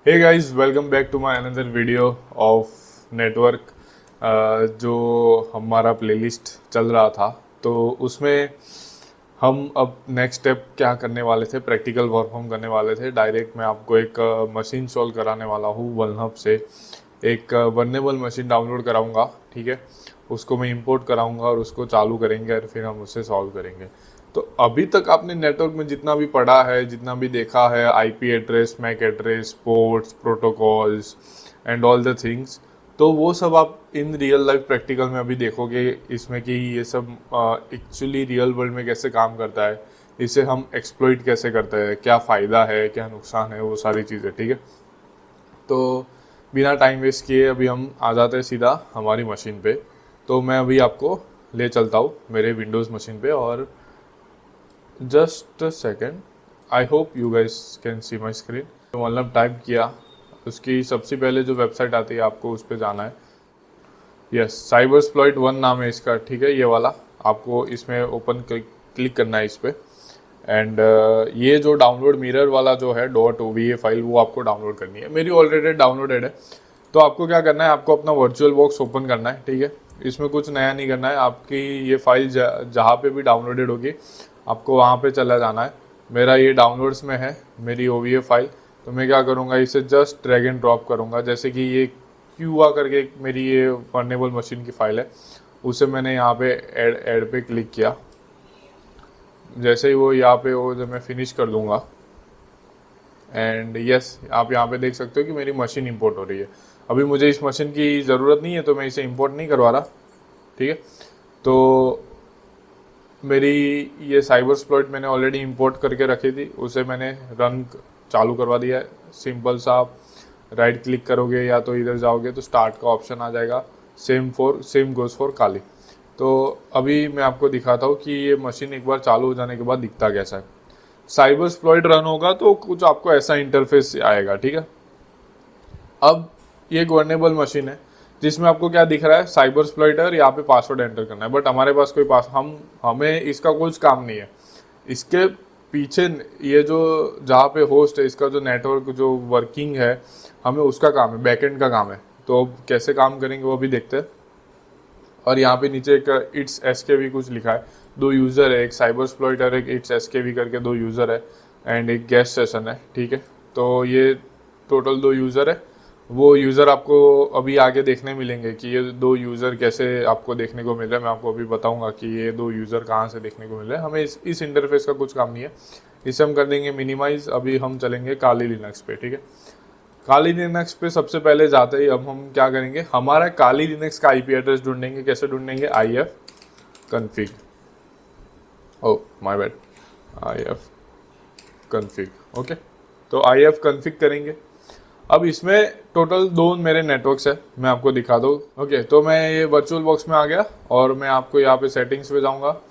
Hey guys, welcome back to my another video of network. जो हमारा playlist चल रहा था तो उसमें हम अब नेक्स्ट स्टेप क्या करने वाले थे, प्रैक्टिकल परफॉर्म करने वाले थे। डायरेक्ट मैं आपको एक मशीन सॉल्व कराने वाला हूँ। वनहब से एक वर्नेबल मशीन डाउनलोड कराऊंगा, ठीक है। उसको मैं इंपोर्ट कराऊंगा और उसको चालू करेंगे और फिर हम उससे सॉल्व करेंगे। तो अभी तक आपने नेटवर्क में जितना भी पढ़ा है, जितना भी देखा है, IP address, MAC address, ports, protocols and all the things, तो वो सब आप इन रियल लाइफ प्रैक्टिकल में अभी देखोगे इसमें कि ये सब एक्चुअली रियल वर्ल्ड में कैसे काम करता है, इसे हम एक्सप्लॉइट कैसे करते हैं, क्या फ़ायदा है, क्या नुकसान है, वो सारी चीज़ें, ठीक है। तो बिना टाइम वेस्ट किए अभी हम आ जाते हैं सीधा हमारी मशीन पे। तो मैं अभी आपको ले चलता हूँ मेरे विंडोज़ मशीन पे, और just a second, I hope you guys can see my screen. तो मतलब टाइप किया, उसकी सबसे पहले जो वेबसाइट आती है आपको उस पर जाना है। यस, साइबरस्प्लॉइट 1 नाम है इसका, ठीक है। ये वाला आपको इसमें ओपन क्लिक करना है इस पर। एंड ये जो डाउनलोड मिरर वाला जो है .oba फाइल, वो आपको डाउनलोड करनी है। मेरी ऑलरेडी डाउनलोडेड है। तो आपको क्या करना है, आपको अपना वर्चुअल बॉक्स ओपन करना है, ठीक है। इसमें कुछ नया नहीं करना है। आपकी ये फाइल जहाँ पे भी डाउनलोडेड होगी आपको वहाँ पे चला जाना है। मेरा ये डाउनलोड्स में है, मेरी OVA फाइल। तो मैं क्या करूँगा, इसे जस्ट ड्रैग एंड ड्रॉप करूँगा। जैसे कि ये क्यूआ करके मेरी ये वर्नेबल मशीन की फ़ाइल है, उसे मैंने यहाँ पे ऐड पे क्लिक किया। जैसे ही वो यहाँ पे हो, जब मैं फिनिश कर दूंगा, एंड यस, आप यहाँ पे देख सकते हो कि मेरी मशीन इंपोर्ट हो रही है। अभी मुझे इस मशीन की ज़रूरत नहीं है तो मैं इसे इंपोर्ट नहीं करवा रहा, ठीक है। तो मेरी ये साइबरस्प्लॉइट मैंने ऑलरेडी इंपोर्ट करके रखी थी, उसे मैंने रन चालू करवा दिया है। सिंपल सा आप राइट क्लिक करोगे या तो इधर जाओगे तो स्टार्ट का ऑप्शन आ जाएगा। सेम गोज़ फॉर काली। तो अभी मैं आपको दिखाता हूँ कि ये मशीन एक बार चालू हो जाने के बाद दिखता कैसा है। साइबरस्प्लॉइट रन होगा तो कुछ आपको ऐसा इंटरफेस आएगा, ठीक है। अब ये एक वर्नेबल मशीन है जिसमें आपको क्या दिख रहा है, साइबरस्प्लॉइट है और यहाँ पे पासवर्ड एंटर करना है। बट हमारे पास कोई हमें इसका कुछ काम नहीं है। इसके पीछे ये जो जहाँ पे होस्ट है, इसका जो नेटवर्क जो वर्किंग है, हमें उसका काम है, बैकएंड का काम है। तो कैसे काम करेंगे वो भी देखते हैं। और यहाँ पे नीचे एक इट्स SKV कुछ लिखा है। 2 यूज़र है, एक साइबरस्प्लॉइट और एक इट्स SKV करके 2 यूज़र है, एंड एक गेस्ट सेशन है, ठीक है। तो ये टोटल 2 यूज़र है। वो यूज़र आपको अभी आगे देखने मिलेंगे कि ये 2 यूज़र कैसे आपको देखने को मिल रहा है। मैं आपको अभी बताऊंगा कि ये 2 यूज़र कहाँ से देखने को मिल रहे हैं। हमें इस इंटरफेस का कुछ काम नहीं है, इसे हम कर देंगे मिनिमाइज। अभी हम चलेंगे काली लिनक्स पे, ठीक है। काली लिनक्स पे सबसे पहले जाते ही अब हम क्या करेंगे, हमारा काली लिनक्स का IP एड्रेस ढूंढेंगे। कैसे ढूंढेंगे, IF config, oh my bad, IF config, okay. तो IF config करेंगे। अब इसमें टोटल 2 मेरे नेटवर्क्स है, मैं आपको दिखा दूँ, ओके। तो मैं ये वर्चुअल बॉक्स में आ गया और मैं आपको यहाँ पे सेटिंग्स पे जाऊँगा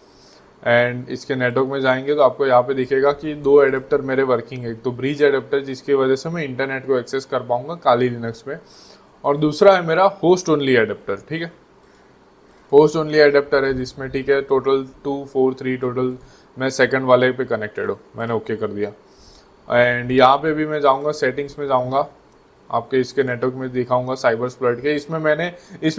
एंड इसके नेटवर्क में जाएंगे तो आपको यहाँ पे दिखेगा कि 2 एडेप्टर मेरे वर्किंग है। एक तो ब्रिज एडेप्टर जिसकी वजह से मैं इंटरनेट को एक्सेस कर पाऊंगा काली लिनक्स में, और दूसरा है मेरा होस्ट ओनली एडेप्टर, ठीक है। होस्ट ओनली एडेप्टर है जिसमें, ठीक है, टोटल 2 4 3 टोटल मैं सेकंड वाले पे कनेक्टेड हूँ। मैंने ओके कर दिया एंड यहाँ पे भी मैं जाऊँगा, सेटिंग्स में जाऊँगा, आपके इसके नेटवर्क में दिखाऊंगा साइबरस्प्लॉइट के। इसमें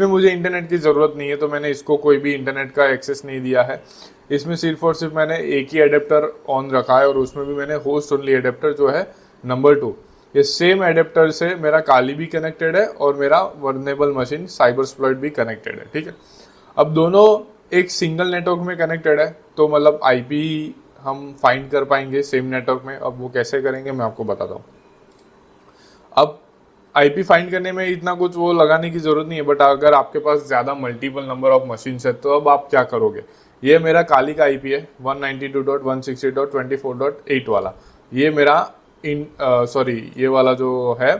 मुझे इंटरनेट की ज़रूरत नहीं है तो मैंने इसको कोई भी इंटरनेट का एक्सेस नहीं दिया है। इसमें सिर्फ और सिर्फ मैंने एक ही एडेप्टर ऑन रखा है और उसमें भी मैंने होस्ट ओनली एडेप्टर जो है नंबर 2, ये सेम एडेप्टर से मेरा काली भी कनेक्टेड है और मेरा वर्नेबल मशीन साइबरस्प्लॉइट भी कनेक्टेड है, ठीक है। अब दोनों एक सिंगल नेटवर्क में कनेक्टेड है तो मतलब IP हम फाइंड कर पाएंगे सेम नेटवर्क में। अब वो कैसे करेंगे मैं आपको बताता हूँ। अब IP फाइंड करने में इतना कुछ वो लगाने की जरूरत नहीं है, बट अगर आपके पास ज़्यादा मल्टीपल नंबर ऑफ मशीन है तो अब आप क्या करोगे। ये मेरा काली का IP है 192.168.24.8 वाला। ये मेरा ये वाला जो है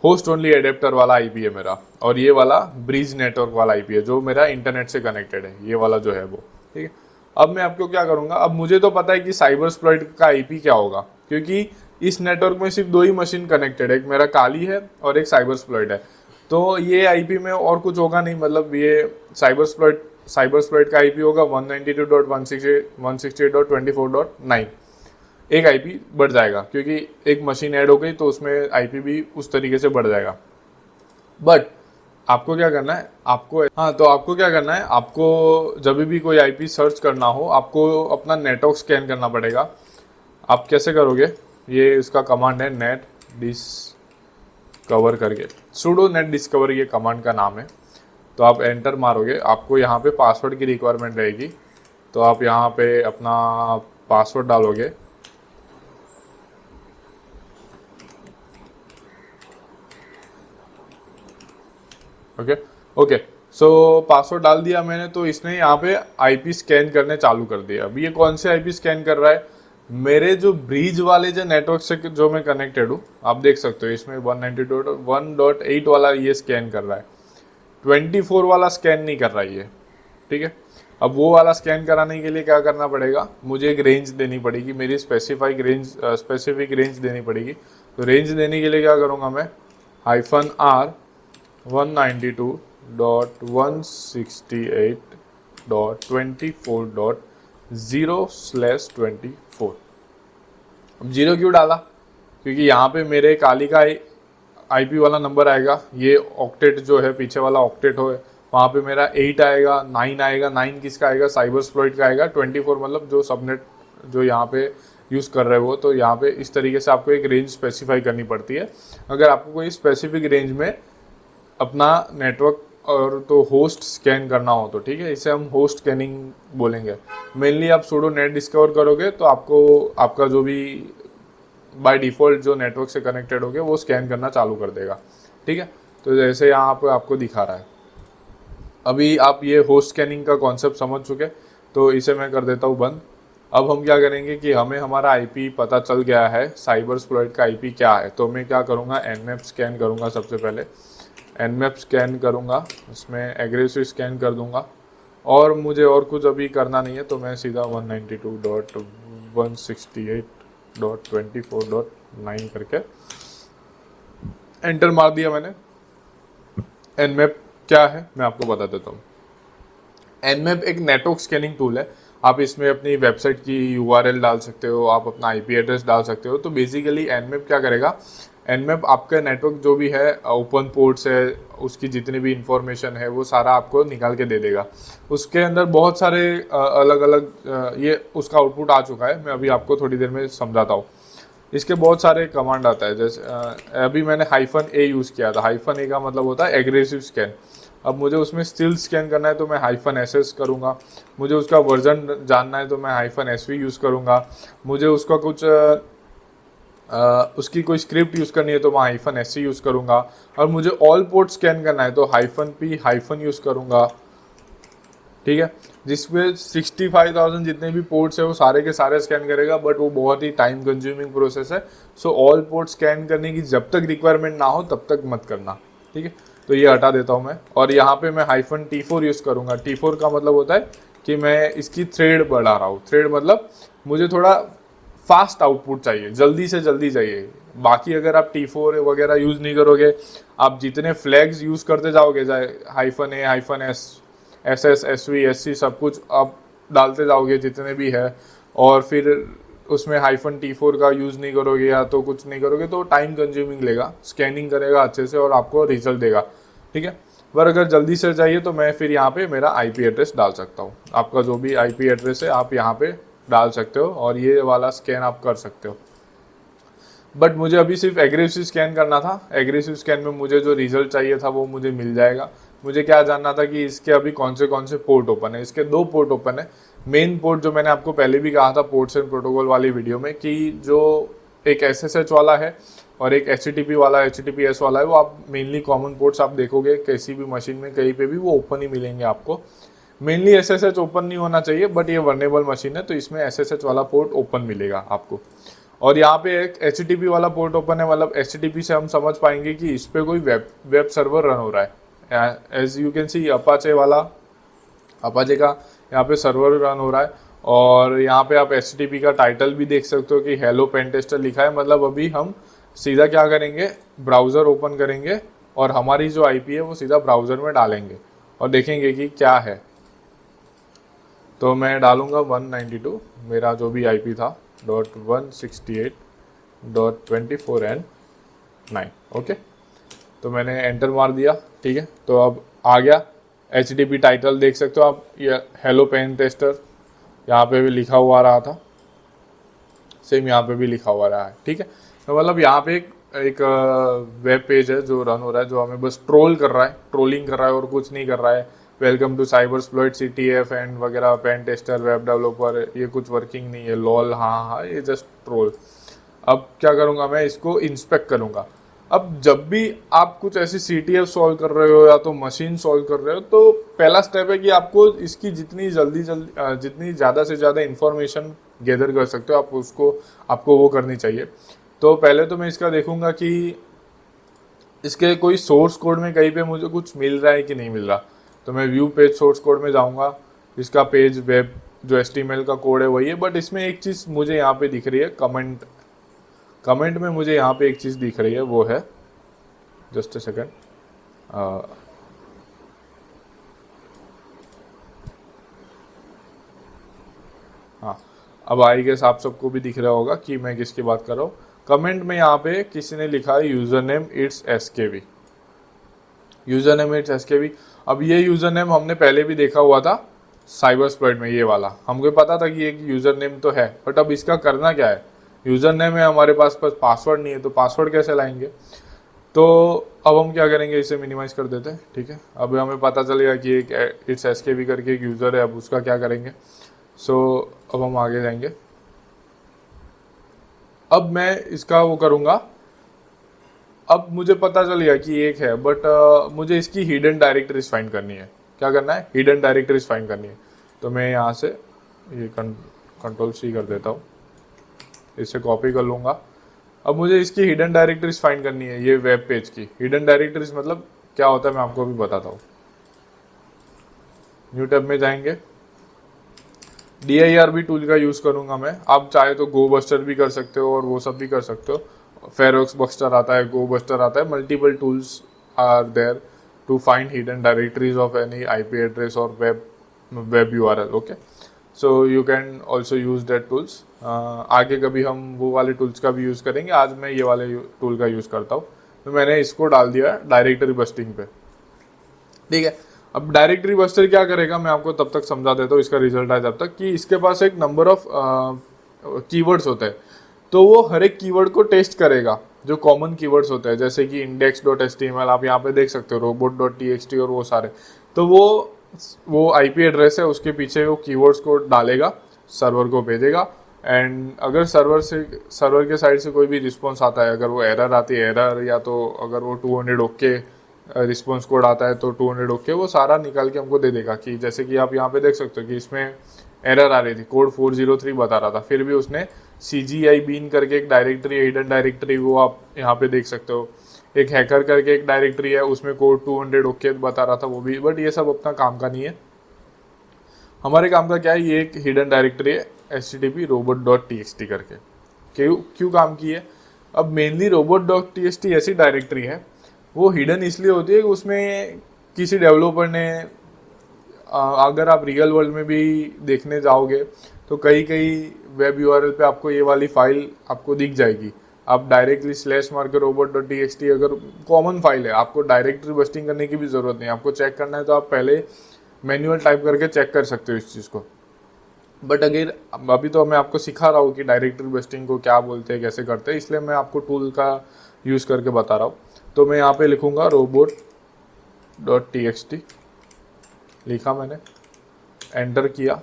होस्ट ओनली एडेप्टर वाला IP है मेरा, और ये वाला ब्रिज नेटवर्क वाला IP है जो मेरा इंटरनेट से कनेक्टेड है, ये वाला जो है वो, ठीक है। अब मैं आपको क्या करूँगा, अब मुझे तो पता है कि साइबरस्प्लॉइट का IP क्या होगा, क्योंकि इस नेटवर्क में सिर्फ 2 ही मशीन कनेक्टेड है, एक मेरा काली है और एक साइबरस्प्लॉइट है। तो ये IP में और कुछ होगा नहीं, मतलब ये साइबरस्प्लॉइट का IP होगा 192.168.24.9। एक आईपी बढ़ जाएगा, क्योंकि एक मशीन ऐड हो गई तो उसमें आईपी भी उस तरीके से बढ़ जाएगा। बट आपको क्या करना है, आपको क्या करना है, आपको जब भी कोई आईपी सर्च करना हो आपको अपना नेटवर्क स्कैन करना पड़ेगा। आप कैसे करोगे, ये इसका कमांड है नेट डिस्कवर करके, सुडो नेट डिस्कवर ये कमांड का नाम है। तो आप एंटर मारोगे, आपको यहाँ पे पासवर्ड की रिक्वायरमेंट रहेगी, तो आप यहाँ पे अपना पासवर्ड डालोगे। ओके, सो पासवर्ड डाल दिया मैंने, तो इसने यहाँ पे आईपी स्कैन करने चालू कर दिया। अभी ये कौन से आईपी स्कैन कर रहा है, मेरे जो ब्रीज वाले जो नेटवर्क से जो मैं कनेक्टेड हूँ, आप देख सकते हो इसमें 192.1.8 वाला ये स्कैन कर रहा है, 24 वाला स्कैन नहीं कर रहा है ये। ठीक है, अब वो वाला स्कैन कराने के लिए क्या करना पड़ेगा, मुझे एक रेंज देनी पड़ेगी, मेरी स्पेसिफिक रेंज देनी पड़ेगी। तो रेंज देने के लिए क्या करूँगा मैं, -r 192.168.24.0/24। अब 0 क्यों डाला, क्योंकि यहाँ पे मेरे काली का आईपी वाला नंबर आएगा, ये ऑक्टेट जो है पीछे वाला ऑक्टेट हो, वहाँ पे मेरा 8 आएगा, 9 आएगा। 9 किसका आएगा, साइबरस्प्लॉइट का आएगा। 24 मतलब जो सबनेट जो यहाँ पे यूज़ कर रहे हो, तो यहाँ पे इस तरीके से आपको एक रेंज स्पेसिफाई करनी पड़ती है। अगर आपको कोई स्पेसिफिक रेंज में अपना नेटवर्क और तो होस्ट स्कैन करना हो तो ठीक है, इसे हम होस्ट स्कैनिंग बोलेंगे। मेनली आप सुडो नेट डिस्कवर करोगे तो आपको आपका जो भी बाय डिफ़ॉल्ट जो नेटवर्क से कनेक्टेड होगे वो स्कैन करना चालू कर देगा। ठीक है, तो जैसे यहाँ पे आपको दिखा रहा है, अभी आप ये होस्ट स्कैनिंग का कॉन्सेप्ट समझ चुके, तो इसे मैं कर देता हूँ बंद। अब हम क्या करेंगे कि हमें हमारा आईपी पता चल गया है, साइबरस्प्लॉइट का आईपी क्या है। तो मैं क्या करूँगा, nmap स्कैन करूँगा। सबसे पहले nmap स्कैन करूँगा, इसमें एग्रेसिव स्कैन कर दूँगा, और मुझे और कुछ अभी करना नहीं है, तो मैं सीधा 192.168.24.9 करके एंटर मार दिया मैंने। nmap क्या है मैं आपको बता देता हूँ। nmap एक नेटवर्क स्कैनिंग टूल है। आप इसमें अपनी वेबसाइट की URL डाल सकते हो, आप अपना आईपी एड्रेस डाल सकते हो। तो बेसिकली nmap क्या करेगा, nmap आपका नेटवर्क जो भी है, ओपन पोर्ट्स है, उसकी जितनी भी इंफॉर्मेशन है वो सारा आपको निकाल के दे देगा। उसके अंदर बहुत सारे अलग अलग ये उसका आउटपुट आ चुका है, मैं अभी आपको थोड़ी देर में समझाता हूँ। इसके बहुत सारे कमांड आता है, जैसे अभी मैंने -a यूज़ किया था। -a का मतलब होता है एग्रेसिव स्कैन। अब मुझे उसमें स्टिल स्कैन करना है तो मैं -ss करूँगा। मुझे उसका वर्जन जानना है तो मैं -sv यूज़ करूँगा। मुझे उसका कुछ उसकी कोई स्क्रिप्ट यूज़ करनी है तो मैं -sc यूज़ करूँगा। और मुझे ऑल पोर्ट स्कैन करना है तो -p यूज़ करूँगा। ठीक है, जिसमें 65,000 जितने भी पोर्ट्स है वो सारे के सारे स्कैन करेगा, बट वो बहुत ही टाइम कंज्यूमिंग प्रोसेस है। सो ऑल पोर्ट स्कैन करने की जब तक रिक्वायरमेंट ना हो तब तक मत करना। ठीक है, तो ये हटा देता हूँ मैं, और यहाँ पे मैं -t4 यूज़ करूँगा। t4 का मतलब होता है कि मैं इसकी थ्रेड बढ़ा रहा हूँ। थ्रेड मतलब मुझे थोड़ा फास्ट आउटपुट चाहिए, जल्दी से जल्दी चाहिए। बाकी अगर आप t4 वगैरह यूज़ नहीं करोगे, आप जितने फ्लैग्स यूज़ करते जाओगे, चाहे -a, -s, SS, SV, SC सब कुछ आप डालते जाओगे जितने भी है, और फिर उसमें -t4 का यूज़ नहीं करोगे या तो कुछ नहीं करोगे, तो टाइम कंज्यूमिंग लेगा, स्कैनिंग करेगा अच्छे से और आपको रिजल्ट देगा। ठीक है, पर अगर जल्दी से चाहिए तो मैं फिर यहाँ पे मेरा IP एड्रेस डाल सकता हूँ। आपका जो भी IP एड्रेस है आप यहाँ पे डाल सकते हो और ये वाला स्कैन आप कर सकते हो। बट मुझे अभी सिर्फ एग्रेसिव स्कैन करना था। एग्रेसिव स्कैन में मुझे जो रिजल्ट चाहिए था वो मुझे मिल जाएगा। मुझे क्या जानना था कि इसके अभी कौन से पोर्ट ओपन है। इसके 2 पोर्ट ओपन है। मेन पोर्ट जो मैंने आपको पहले भी कहा था पोर्ट्स एंड प्रोटोकॉल वाली वीडियो में, कि जो एक SSH वाला है और एक HTTP वाला HTTPS वाला है, वो आप मेनली कॉमन पोर्ट्स आप देखोगे किसी भी मशीन में कहीं पे भी वो ओपन ही मिलेंगे आपको। मेनली SSH ओपन नहीं होना चाहिए, बट ये वर्नेबल मशीन है तो इसमें SSH वाला पोर्ट ओपन मिलेगा आपको। और यहाँ पे एक HTTP वाला पोर्ट ओपन है, मतलब HTTP से हम समझ पाएंगे कि इस पर कोई वेब सर्वर रन हो रहा है। As you can see Apache का यहाँ पे सर्वर रन हो रहा है, और यहाँ पे आप HTTP का टाइटल भी देख सकते हो कि हेलो पेनटेस्टर लिखा है। मतलब अभी हम सीधा क्या करेंगे, ब्राउज़र ओपन करेंगे और हमारी जो IP है वो सीधा ब्राउज़र में डालेंगे और देखेंगे कि क्या है। तो मैं डालूँगा 192 मेरा जो भी IP था 168.24n9। ओके, तो मैंने एंटर मार दिया। ठीक है, तो अब आ गया HTTP टाइटल, देख सकते हो आप, ये हेलो पेन टेस्टर यहाँ पे भी लिखा हुआ रहा था, सेम यहाँ पे भी लिखा हुआ रहा है। ठीक है, तो मतलब यहाँ पे एक वेब पेज है जो रन हो रहा है, जो हमें बस ट्रोल कर रहा है, ट्रोलिंग कर रहा है और कुछ नहीं कर रहा है। वेलकम टू साइबरस्प्लॉइट CTF एंड वगैरह, पेन टेस्टर, वेब डेवलपर, ये कुछ वर्किंग नहीं है, लॉल, हाँ हाँ, ये जस्ट ट्रोल। अब क्या करूँगा मैं, इसको इंस्पेक्ट करूँगा। अब जब भी आप कुछ ऐसी CTF सॉल्व कर रहे हो या तो मशीन सॉल्व कर रहे हो, तो पहला स्टेप है कि आपको इसकी जितनी जितनी ज़्यादा से ज़्यादा इंफॉर्मेशन गैदर कर सकते हो, आपको वो करनी चाहिए। तो पहले तो मैं इसका देखूंगा कि इसके कोई सोर्स कोड में कहीं पे मुझे कुछ मिल रहा है कि नहीं मिल रहा। तो मैं व्यू पेज सोर्स कोड में जाऊंगा, इसका पेज वेब जो HTML का कोड है वही है, बट इसमें एक चीज़ मुझे यहाँ पे दिख रही है, कमेंट में मुझे यहाँ पे एक चीज़ दिख रही है, वो है, जस्ट अ सेकेंड, हाँ, अब आई गेस आप सबको भी दिख रहा होगा कि मैं किसकी बात कर रहा हूँ। कमेंट में यहाँ पे किसी ने लिखा है user name it's SKV, user name it's SKV। अब ये यूज़र नेम हमने पहले भी देखा हुआ था साइबरस्प्लॉइट में, ये वाला हमको पता था कि एक यूज़र नेम तो है, बट अब इसका करना क्या है, यूज़र नेम है हमारे पास पासवर्ड नहीं है, तो पासवर्ड कैसे लाएंगे। तो अब हम क्या करेंगे, इसे मिनिमाइज कर देते हैं। ठीक है, अब हमें पता चलेगा कि एक इट्स SKV करके एक यूज़र है, अब उसका क्या करेंगे। अब हम आगे जाएंगे। अब मैं इसका वो करूँगा, अब मुझे पता चल गया कि एक है, बट मुझे इसकी हिडन डायरेक्टरीज फाइंड करनी है। क्या करना है, हिडन डायरेक्टरीज फाइंड करनी है। तो मैं यहाँ से ये Ctrl+C कर देता हूँ, इसे कॉपी कर लूँगा। अब मुझे इसकी हिडन डायरेक्टरीज फाइंड करनी है, ये वेब पेज की हिडन डायरेक्टरीज मतलब क्या होता है मैं आपको भी बताता हूँ। न्यू टैब में जाएंगे, DIRB टूल का यूज़ करूँगा मैं। आप चाहे तो गो बस्टर भी कर सकते हो और वो सब भी कर सकते हो, फेरोक्स बस्टर आता है, गो बस्टर आता है, multiple tools are there to find hidden directories of any IP address और web URL। Okay, so you can also use that tools. आगे कभी हम वो वाले टूल्स का भी यूज़ करेंगे, आज मैं ये वाले टूल का यूज़ करता हूँ। तो मैंने इसको डाल दिया डायरेक्टरी बस्टिंग पे। ठीक है, अब डायरेक्टरी बस्टर क्या करेगा मैं आपको तब तक समझा देता हूँ, इसका रिजल्ट आए जब तक, कि इसके पास एक नंबर ऑफ कीवर्ड्स होते हैं। तो वो हर एक कीवर्ड को टेस्ट करेगा, जो कॉमन कीवर्ड्स होते हैं, जैसे कि index.html आप यहाँ पे देख सकते हो, robot.txt और वो सारे। तो वो IP एड्रेस है, उसके पीछे वो कीवर्ड्स को डालेगा, सर्वर को भेजेगा। एंड अगर सर्वर के साइड से कोई भी रिस्पॉन्स आता है, अगर वो एरर आती है, एरर, या तो अगर वो 200 ओके रिस्पॉन्स कोड आता है, तो 200 ओके वो सारा निकाल के हमको दे देगा। कि जैसे कि आप यहाँ पे देख सकते हो कि इसमें एरर आ रही थी, कोड 403 बता रहा था, फिर भी उसने CGI बीन करके एक डायरेक्टरी है, हिडन डायरेक्टरी, वो आप यहाँ पे देख सकते हो। एक हैकर करके एक डायरेक्टरी है, उसमें कोड 200 ओके बता रहा था, वो भी। बट ये सब अपना काम का नहीं है, हमारे काम का क्या है, ये एक हिडन डायरेक्टरी है HTTP robot.txt करके। क्यों काम की है, अब मेनली robot.txt ऐसी डायरेक्टरी है, वो हिडन इसलिए होती है कि उसमें किसी डेवलपर ने, अगर आप रियल वर्ल्ड में भी देखने जाओगे तो कई वेब URL पे आपको ये वाली फाइल आपको दिख जाएगी। आप डायरेक्टली स्लैश मार के robot.txt, अगर कॉमन फाइल है, आपको डायरेक्टरी बस्टिंग करने की भी ज़रूरत नहीं, आपको चेक करना है तो आप पहले मैनुअल टाइप करके चेक कर सकते हो इस चीज़ को। बट अगर अभी तो मैं आपको सिखा रहा हूँ कि डायरेक्टरी बस्टिंग को क्या बोलते हैं, कैसे करते हैं, इसलिए मैं आपको टूल का यूज़ करके बता रहा हूँ। तो मैं यहाँ पे लिखूँगा robot.txt, लिखा मैंने, एंटर किया।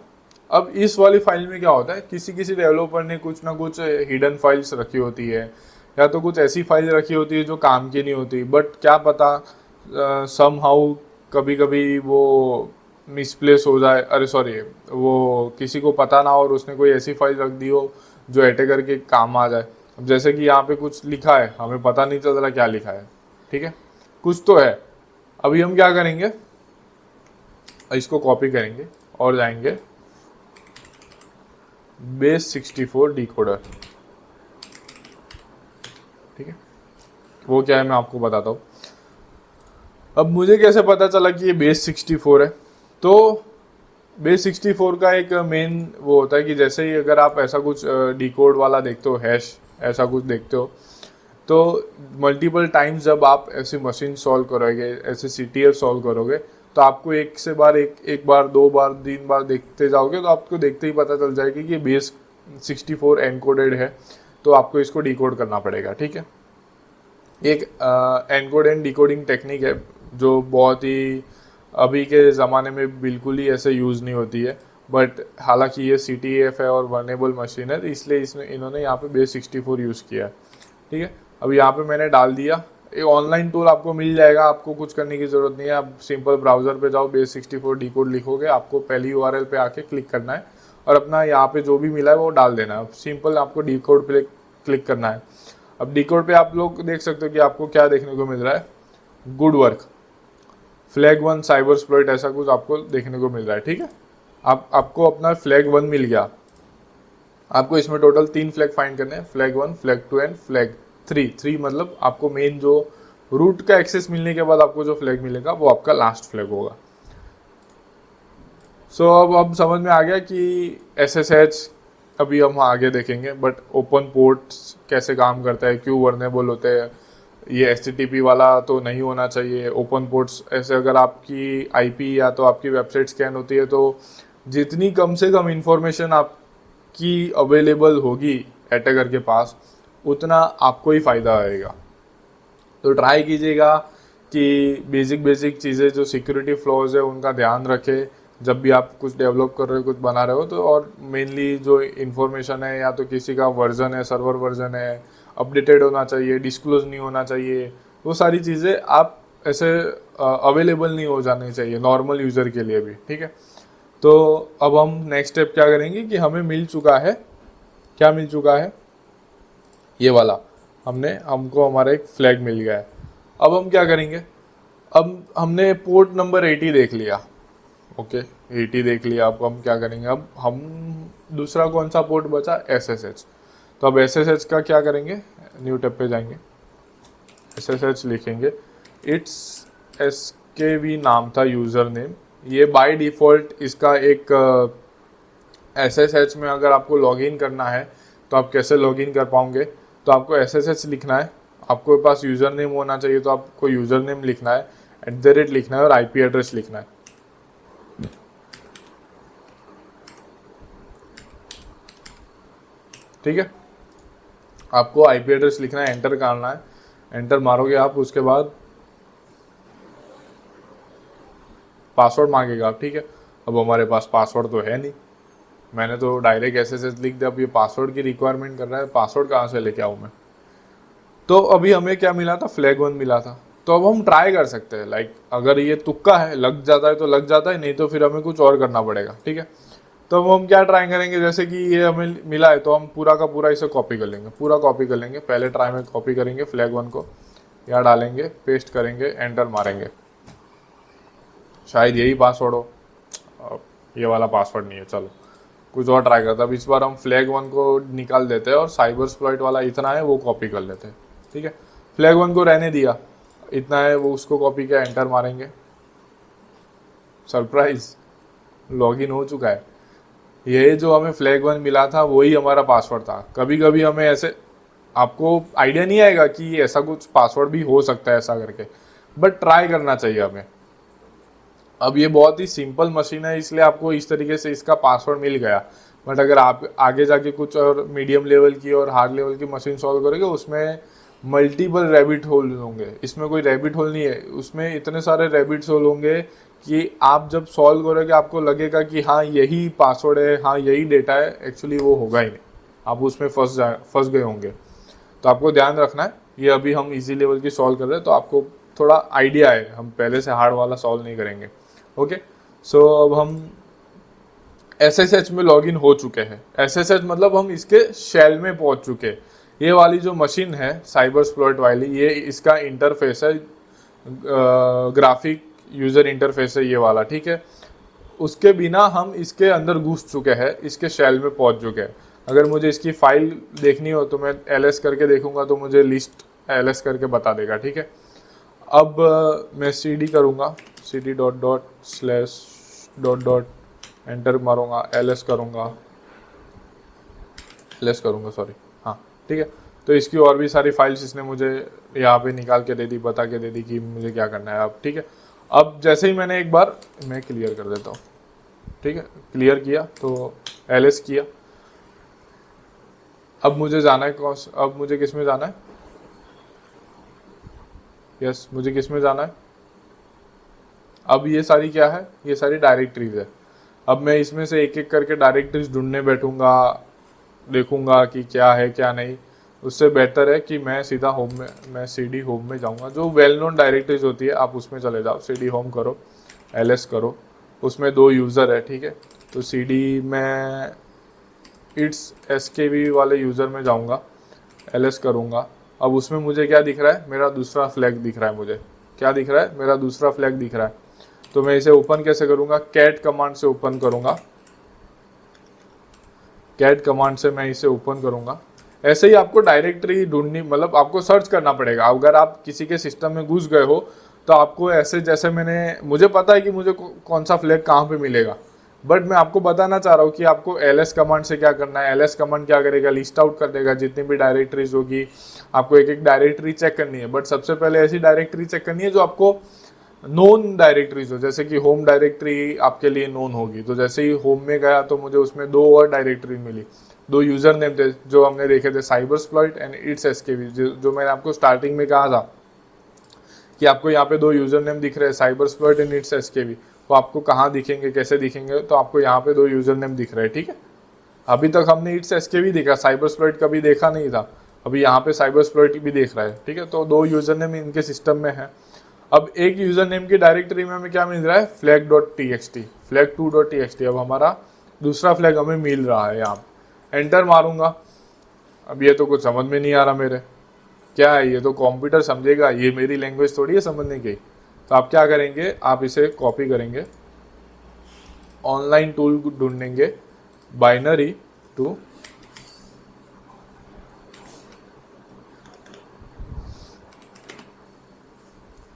अब इस वाली फाइल में क्या होता है, किसी डेवलपर ने कुछ ना कुछ हिडन फाइल्स रखी होती है, या तो कुछ ऐसी फाइल रखी होती है जो काम की नहीं होती, बट क्या पता समहाउ कभी कभी वो मिसप्लेस हो जाए, अरे सॉरी, वो किसी को पता ना हो और उसने कोई ऐसी फाइल रख दी हो जो अटैकर के काम आ जाए। अब जैसे कि यहाँ पे कुछ लिखा है, हमें पता नहीं चल रहा क्या लिखा है, ठीक है, कुछ तो है। अभी हम क्या करेंगे, इसको कॉपी करेंगे और जाएंगे base64 डिकोडर। ठीक है, वो क्या है मैं आपको बताता हूँ। अब मुझे कैसे पता चला कि ये base64 है, तो base64 का एक मेन वो होता है कि जैसे ही अगर आप ऐसा कुछ डिकोड वाला देखते हो, हैश ऐसा कुछ देखते हो, तो मल्टीपल टाइम्स जब आप ऐसी मशीन सॉल्व करोगे, ऐसे CTF सॉल्व करोगे, तो आपको एक बार 2 बार 3 बार देखते जाओगे तो आपको देखते ही पता चल जाएगा कि base64 एनकोडेड है, तो आपको इसको डिकोड करना पड़ेगा। ठीक है, एक एनकोड एंड डिकोडिंग टेक्निक है जो बहुत ही अभी के ज़माने में बिल्कुल ही ऐसे यूज़ नहीं होती है, बट हालांकि ये CTF है और वर्नेबल मशीन है, तो इसलिए इन्होंने यहाँ पे base64 यूज़ किया है। ठीक है, अब यहाँ पे मैंने डाल दिया। एक ऑनलाइन टूल आपको मिल जाएगा, आपको कुछ करने की ज़रूरत नहीं है। आप सिंपल ब्राउज़र पे जाओ, base64 डिकोड लिखोगे, आपको पहली URL पे आके क्लिक करना है और अपना यहाँ पे जो भी मिला है वो डाल देना है। सिंपल आपको डिकोड पे क्लिक करना है। अब डिकोड पे आप लोग देख सकते हो कि आपको क्या देखने को मिल रहा है, good work, flag 1 cyber exploit, ऐसा कुछ आपको देखने को मिल रहा है। ठीक है, आपको अपना फ्लैग 1 मिल गया। आपको इसमें टोटल 3 फ्लैग फाइंड करने हैं, फ्लैग 1, फ्लैग 2 एंड फ्लैग 3 मतलब आपको मेन जो रूट का एक्सेस मिलने के बाद आपको जो फ्लैग मिलेगा वो आपका लास्ट फ्लैग होगा। सो अब समझ में आ गया कि SSH अभी हम आगे देखेंगे, बट ओपन पोर्ट्स कैसे काम करता है, क्यों वर्नेबल होते हैं, ये HTTP वाला तो नहीं होना चाहिए। ओपन पोर्ट्स ऐसे अगर आपकी IP या तो आपकी वेबसाइट स्कैन होती है तो जितनी कम से कम इंफॉर्मेशन आपकी अवेलेबल होगी अटैकर के पास, उतना आपको ही फ़ायदा आएगा। तो ट्राई कीजिएगा कि बेसिक चीज़ें जो सिक्योरिटी फ्लॉज है उनका ध्यान रखें जब भी आप कुछ डेवलप कर रहे हो, कुछ बना रहे हो तो। और मेनली जो इन्फॉर्मेशन है, या तो किसी का वर्जन है, सर्वर वर्जन है, अपडेटेड होना चाहिए, डिस्क्लोज नहीं होना चाहिए, वो सारी चीज़ें आप ऐसे अवेलेबल नहीं हो जानी चाहिए नॉर्मल यूज़र के लिए भी। ठीक है, तो अब हम नेक्स्ट स्टेप क्या करेंगे कि हमें मिल चुका है, क्या मिल चुका है, ये वाला हमको हमारा एक फ्लैग मिल गया है। अब हम क्या करेंगे, अब हमने पोर्ट नंबर 80 देख लिया, ओके 80 देख लिया। अब हम क्या करेंगे, अब हम दूसरा कौन सा पोर्ट बचा, SSH। तो अब SSH का क्या करेंगे, न्यू टैब पे जाएंगे, SSH लिखेंगे, इट्स SKV नाम था यूज़र नेम। ये बाय डिफ़ॉल्ट इसका एक SSH में अगर आपको लॉगिन करना है तो आप कैसे लॉगिन कर पाओगे, तो आपको SSH लिखना है, आपके पास यूज़र नेम होना चाहिए, तो आपको यूज़र नेम लिखना है, @ लिखना है और IP एड्रेस लिखना है। ठीक है, आपको IP एड्रेस लिखना है, एंटर करना है, एंटर मारोगे आप, उसके बाद पासवर्ड मांगेगा। ठीक है, अब हमारे पास पासवर्ड तो है नहीं, मैंने तो डायरेक्ट SSH लिख दिया। अब ये पासवर्ड की रिक्वायरमेंट कर रहा है, पासवर्ड कहाँ से लेके आऊँ मैं। तो अभी हमें क्या मिला था, फ्लैग 1 मिला था। तो अब हम ट्राई कर सकते हैं, लाइक अगर ये तुक्का है, लग जाता है तो लग जाता है, नहीं तो फिर हमें कुछ और करना पड़ेगा। ठीक है, तो हम क्या ट्राई करेंगे, जैसे कि ये हमें मिला है तो हम पूरा का पूरा इसे कॉपी कर लेंगे, पूरा कॉपी कर लेंगे। पहले ट्राई में कॉपी करेंगे फ्लैग 1 को, यहाँ डालेंगे, पेस्ट करेंगे, एंटर मारेंगे, शायद यही पासवर्ड हो। ये वाला पासवर्ड नहीं है, चलो कुछ और ट्राई करते हैं। अब इस बार हम फ्लैग 1 को निकाल देते हैं और साइबर एक्सप्लॉइट वाला इतना है वो कॉपी कर लेते हैं। ठीक है, फ्लैग 1 को रहने दिया, इतना है वो उसको कॉपी किया, एंटर मारेंगे, सरप्राइज लॉगिन हो चुका है। ये जो हमें फ्लैग 1 मिला था वही हमारा पासवर्ड था। कभी कभी हमें ऐसे, आपको आइडिया नहीं आएगा कि ऐसा कुछ पासवर्ड भी हो सकता है ऐसा करके, बट ट्राई करना चाहिए हमें। अब ये बहुत ही सिंपल मशीन है, इसलिए आपको इस तरीके से इसका पासवर्ड मिल गया। बट अगर आप आगे जाके कुछ और मीडियम लेवल की और हार्ड लेवल की मशीन सॉल्व करोगे, उसमें मल्टीपल रैबिट होल होंगे। इसमें कोई रैबिट होल नहीं है, उसमें इतने सारे रैबिट होल होंगे कि आप जब सॉल्व करोगे आपको लगेगा कि हाँ यही पासवर्ड है, हाँ यही डेटा है, एक्चुअली वो होगा ही नहीं, आप उसमें फंस गए होंगे। तो आपको ध्यान रखना है, ये अभी हम इजी लेवल की सॉल्व कर रहे हैं तो आपको थोड़ा आइडिया है, हम पहले से हार्ड वाला सॉल्व नहीं करेंगे। ओके, सो अब हम SSH में लॉगिन हो चुके हैं। SSH मतलब हम इसके शेल में पहुंच चुके हैं। ये वाली जो मशीन है साइबर एक्सप्लॉइट वाली, ये इसका इंटरफेस है, ग्राफिक यूज़र इंटरफेस है ये वाला। ठीक है, उसके बिना हम इसके अंदर घुस चुके हैं, इसके शेल में पहुंच चुके हैं। अगर मुझे इसकी फाइल देखनी हो तो मैं ls करके देखूंगा तो मुझे लिस्ट ls करके बता देगा। ठीक है, अब मैं cd करूँगा, cd .. एंटर मारूंगा, एलएस करूंगा, सॉरी, हाँ ठीक है। तो इसकी और भी सारी फाइल्स इसने मुझे यहाँ पे निकाल के दे दी, बता के दे दी कि मुझे क्या करना है अब, ठीक है। अब जैसे ही मैंने एक बार, मैं क्लियर कर देता हूँ, ठीक है, क्लियर किया तो एलएस किया। अब मुझे जाना है अब मुझे किस में जाना है, यस मुझे किस में जाना है, अब ये सारी क्या है, ये सारी डायरेक्टरीज है। अब मैं इसमें से एक एक करके डायरेक्टरीज ढूंढने बैठूंगा, देखूंगा कि क्या है क्या नहीं। उससे बेहतर है कि मैं सीधा होम में, मैं सीडी होम में जाऊंगा, जो वेल नोन डायरेक्टरीज होती है आप उसमें चले जाओ, सीडी होम करो, एलएस करो, उसमें 2 यूज़र है, ठीक है। तो सीडी में इट्स एसकेवी वाले यूज़र में जाऊंगा, एलएस करूंगा। अब उसमें मुझे क्या दिख रहा है, मेरा दूसरा फ्लैग दिख रहा है, मुझे क्या दिख रहा है, मेरा दूसरा फ्लैग दिख रहा है। तो मैं इसे ओपन कैसे करूंगा, कैट कमांड से ओपन करूंगा, कैट कमांड से मैं इसे ओपन करूंगा। ऐसे ही आपको डायरेक्टरी ढूंढनी, मतलब आपको सर्च करना पड़ेगा। अगर आप किसी के सिस्टम में घुस गए हो तो आपको ऐसे, जैसे मुझे पता है कि मुझे कौन सा फ्लैग कहाँ पे मिलेगा, बट मैं आपको बताना चाह रहा हूँ कि आपको एलएस कमांड से क्या करना है। एलएस कमांड क्या करेगा, लिस्ट आउट कर देगा जितनी भी डायरेक्टरीज होगी, आपको एक एक डायरेक्टरी चेक करनी है। बट सबसे पहले ऐसी डायरेक्टरी चेक करनी है जो आपको नोन डायरेक्टरीज हो, जैसे कि होम डायरेक्टरी आपके लिए नोन होगी। तो जैसे ही होम में गया तो मुझे उसमें 2 और डायरेक्टरी मिली, 2 यूजर नेम थे जो हमने देखे थे, साइबरस्प्लॉइट एंड इट्स एसकेवी, जो मैंने आपको स्टार्टिंग में कहा था कि आपको यहाँ पे 2 यूजर नेम दिख रहे हैं, साइबरस्प्लॉइट एंड इट्स एसकेवी। तो आपको कहाँ दिखेंगे, कैसे दिखेंगे, तो आपको यहाँ पे 2 यूजर नेम दिख रहे हैं, ठीक है। अभी तक हमने इट्स एसकेवी देखा, साइबरस्प्लॉइट कभी देखा नहीं था, अभी यहाँ पे साइबरस्प्लॉइट भी देख रहा है, ठीक है। तो 2 यूजर नेम इनके सिस्टम में है। अब एक यूजर नेम की डायरेक्टरी में हमें क्या मिल रहा है, flag.txt, flag2.txt। अब हमारा दूसरा फ्लैग हमें मिल रहा है, यहाँ एंटर मारूंगा। अब ये तो कुछ समझ में नहीं आ रहा मेरे, क्या है ये, तो कंप्यूटर समझेगा, ये मेरी लैंग्वेज थोड़ी है समझने की। तो आप क्या करेंगे, आप इसे कॉपी करेंगे, ऑनलाइन टूल ढूंढेंगे, बाइनरी टू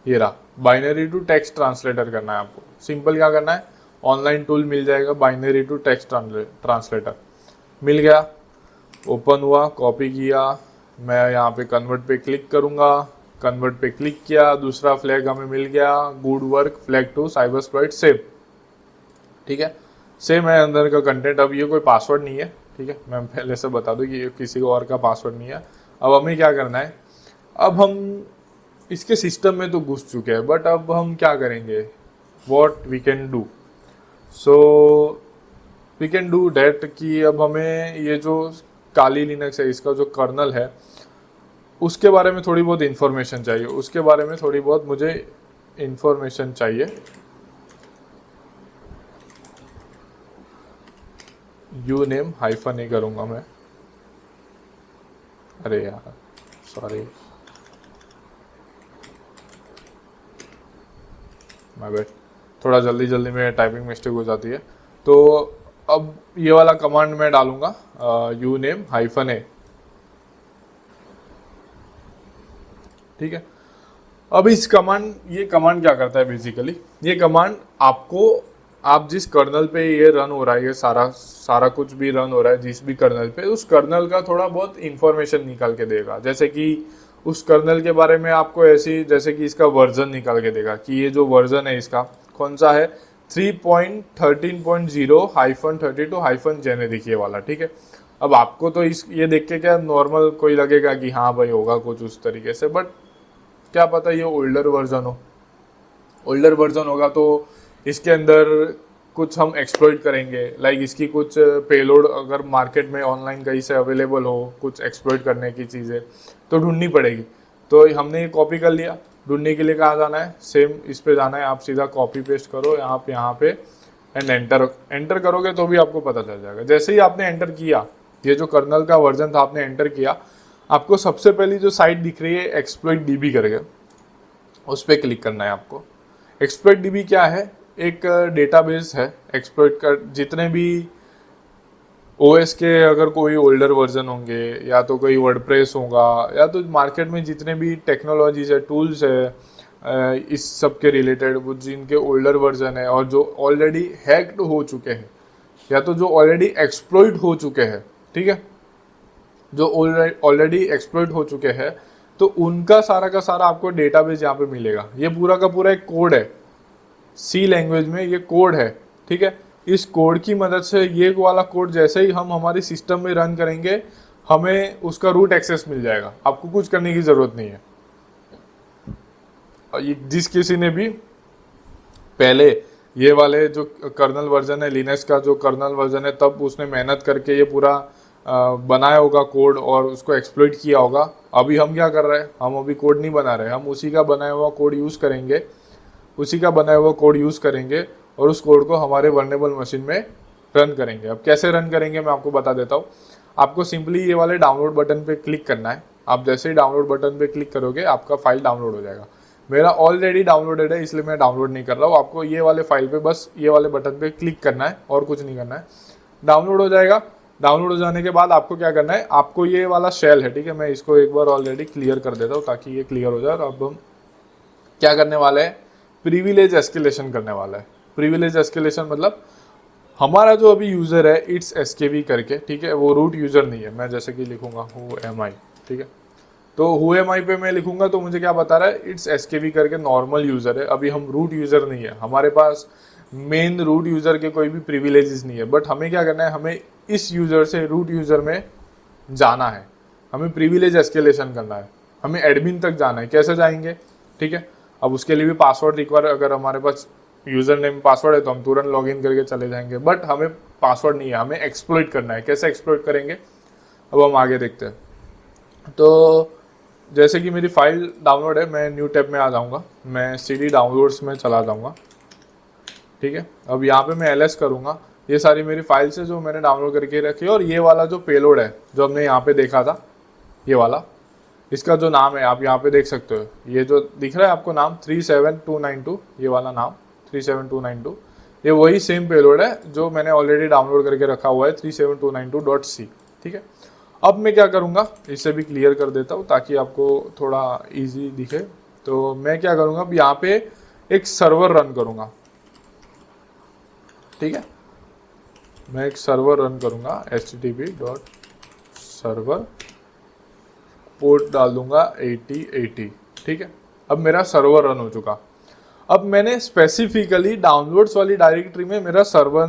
ये रहा, बाइनरी टू टेक्स्ट ट्रांसलेटर करना है आपको। सिंपल क्या करना है, ऑनलाइन टूल मिल जाएगा, बाइनरी टू टेक्स्ट ट्रांसलेटर मिल गया, ओपन हुआ, कॉपी किया, मैं यहाँ पे कन्वर्ट पे क्लिक करूँगा, कन्वर्ट पे क्लिक किया, दूसरा फ्लैग हमें मिल गया, good work, flag two cybersploit save, ठीक है। सेम है अंदर का कंटेंट। अब ये कोई पासवर्ड नहीं है, ठीक है, मैं पहले से बता दूं कि ये किसी और का पासवर्ड नहीं है। अब हमें क्या करना है, अब हम इसके सिस्टम में तो घुस चुके हैं, बट अब हम क्या करेंगे, what we can do, so we can do that कि अब हमें ये जो काली लिनक्स है, इसका जो कर्नल है, उसके बारे में थोड़ी बहुत इन्फॉर्मेशन चाहिए, उसके बारे में थोड़ी बहुत मुझे इन्फॉर्मेशन चाहिए। यू नेम हाइफन ए करूँगा मैं, अरे यार सॉरी माय बैड, थोड़ा जल्दी जल्दी में टाइपिंग मिस्टेक हो जाती है। तो अब ये वाला कमांड मैं डालूंगा, यू नेम हाइफन ए, ठीक है। अब इस कमांड, ये कमांड क्या करता है बेसिकली, ये कमांड आपको, आप जिस कर्नल पे ये रन हो रहा है, ये सारा कुछ भी रन हो रहा है जिस भी कर्नल पे, उस कर्नल का थोड़ा बहुत इंफॉर्मेशन निकाल के देगा। जैसे कि उस कर्नल के बारे में आपको ऐसी, जैसे कि इसका वर्जन निकाल के देगा कि ये जो वर्जन है इसका कौन सा है, 3.13.0-32 जेनेरिक ये वाला, ठीक है। अब आपको तो ये देख के क्या नॉर्मल कोई लगेगा कि हाँ भाई होगा कुछ उस तरीके से, बट क्या पता ये ओल्डर वर्जन हो, ओल्डर वर्जन होगा तो इसके अंदर कुछ हम एक्सप्लॉइट करेंगे, लाइक इसकी कुछ पेलोड अगर मार्केट में ऑनलाइन कहीं से अवेलेबल हो, कुछ एक्सप्लॉइट करने की चीज़ें तो ढूंढनी पड़ेगी। तो हमने ये कॉपी कर लिया, ढूंढने के लिए कहाँ जाना है, सेम इस पे जाना है, आप सीधा कॉपी पेस्ट करो यहाँ पे एंड एंटर करोगे तो भी आपको पता चल जाएगा। जैसे ही आपने एंटर किया, ये जो कर्नल का वर्जन था आपने एंटर किया, आपको सबसे पहली जो साइट दिख रही है एक्सप्लॉइट डीबी करके, उस पर क्लिक करना है आपको। एक्सप्लॉइट डीबी क्या है, एक डेटाबेस है एक्सप्लॉइट का, जितने भी ओएस के अगर कोई ओल्डर वर्जन होंगे या तो कोई वर्डप्रेस होगा या तो मार्केट में जितने भी टेक्नोलॉजीज है, टूल्स है, इस सब के रिलेटेड वो जिनके ओल्डर वर्जन है और जो ऑलरेडी हैक्ड हो चुके हैं, या तो जो ऑलरेडी एक्सप्लॉइट हो चुके हैं, ठीक है, जो ऑलरेडी एक्सप्लॉइट हो चुके हैं, तो उनका सारा का सारा आपको डेटाबेस यहाँ पे मिलेगा। ये पूरा का पूरा एक कोड है, सी लैंग्वेज में ये कोड है, ठीक है। इस कोड की मदद से ये वाला कोड जैसे ही हम हमारे सिस्टम में रन करेंगे, हमें उसका रूट एक्सेस मिल जाएगा, आपको कुछ करने की ज़रूरत नहीं है। जिस किसी ने भी पहले ये वाले जो कर्नल वर्जन है लिनक्स का, जो कर्नल वर्जन है, तब उसने मेहनत करके ये पूरा बनाया होगा कोड और उसको एक्सप्लॉइट किया होगा। अभी हम क्या कर रहे हैं, हम अभी कोड नहीं बना रहे, हम उसी का बनाया हुआ कोड यूज़ करेंगे, उसी का बनाया हुआ कोड यूज़ करेंगे और उस कोड को हमारे वर्नेबल मशीन में रन करेंगे। अब कैसे रन करेंगे मैं आपको बता देता हूँ। आपको सिंपली ये वाले डाउनलोड बटन पे क्लिक करना है। आप जैसे ही डाउनलोड बटन पे क्लिक करोगे आपका फाइल डाउनलोड हो जाएगा। मेरा ऑलरेडी डाउनलोडेड है इसलिए मैं डाउनलोड नहीं कर रहा हूँ। आपको ये वाले फाइल पे बस ये वाले बटन पे क्लिक करना है और कुछ नहीं करना है, डाउनलोड हो जाएगा। डाउनलोड हो जाने के बाद आपको क्या करना है, आपको ये वाला शेल है, ठीक है, मैं इसको एक बार ऑलरेडी क्लियर कर देता हूँ ताकि ये क्लियर हो जाए। और अब हम क्या करने वाले हैं, प्रिविलेज एस्केलेशन करने वाला है। प्रिविलेज एस्केलेशन मतलब हमारा जो अभी यूज़र है इट्स एसकेवी करके, ठीक है, वो रूट यूज़र नहीं है। मैं जैसे कि लिखूंगा हु एम आई, ठीक है, तो हु एम आई पे मैं लिखूंगा तो मुझे क्या बता रहा है, इट्स एसकेवी करके नॉर्मल यूज़र है। अभी हम रूट यूज़र नहीं है, हमारे पास मेन रूट यूज़र के कोई भी प्रिविलेजेस नहीं है। बट हमें क्या करना है, हमें इस यूज़र से रूट यूज़र में जाना है, हमें प्रिविलेज एस्केलेशन करना है, हमें एडमिन तक जाना है। कैसे जाएंगे, ठीक है, अब उसके लिए भी पासवर्ड रिक्वायर, अगर हमारे पास यूज़र नेम पासवर्ड है तो हम तुरंत लॉगिन करके चले जाएंगे। बट हमें पासवर्ड नहीं है, हमें एक्सप्लॉइट करना है। कैसे एक्सप्लॉइट करेंगे अब हम आगे देखते हैं। तो जैसे कि मेरी फाइल डाउनलोड है, मैं न्यू टैब में आ जाऊंगा, मैं CD डाउनलोड्स में चला जाऊंगा, ठीक है। अब यहाँ पे मैं LS करूँगा, ये सारी मेरी फाइल्स है जो मैंने डाउनलोड करके रखी है। और ये वाला जो पेलोड है जो हमने यहाँ पे देखा था, ये वाला, इसका जो नाम है आप यहाँ पे देख सकते हो, ये जो दिख रहा है आपको नाम 37292, ये वाला नाम 37292, ये वही सेम पेलोड है जो मैंने ऑलरेडी डाउनलोड करके रखा हुआ है 37292.c, ठीक है। अब मैं क्या करूँगा, इसे भी क्लियर कर देता हूँ ताकि आपको थोड़ा ईजी दिखे। तो मैं क्या करूँगा, अब यहाँ पे एक सर्वर रन करूँगा, ठीक है, मैं एक सर्वर रन करूँगा http.server, पोर्ट डाल दूंगा 8080, ठीक है। अब मेरा सर्वर रन हो चुका। अब मैंने स्पेसिफिकली डाउनलोड्स वाली डायरेक्टरी में मेरा सर्वर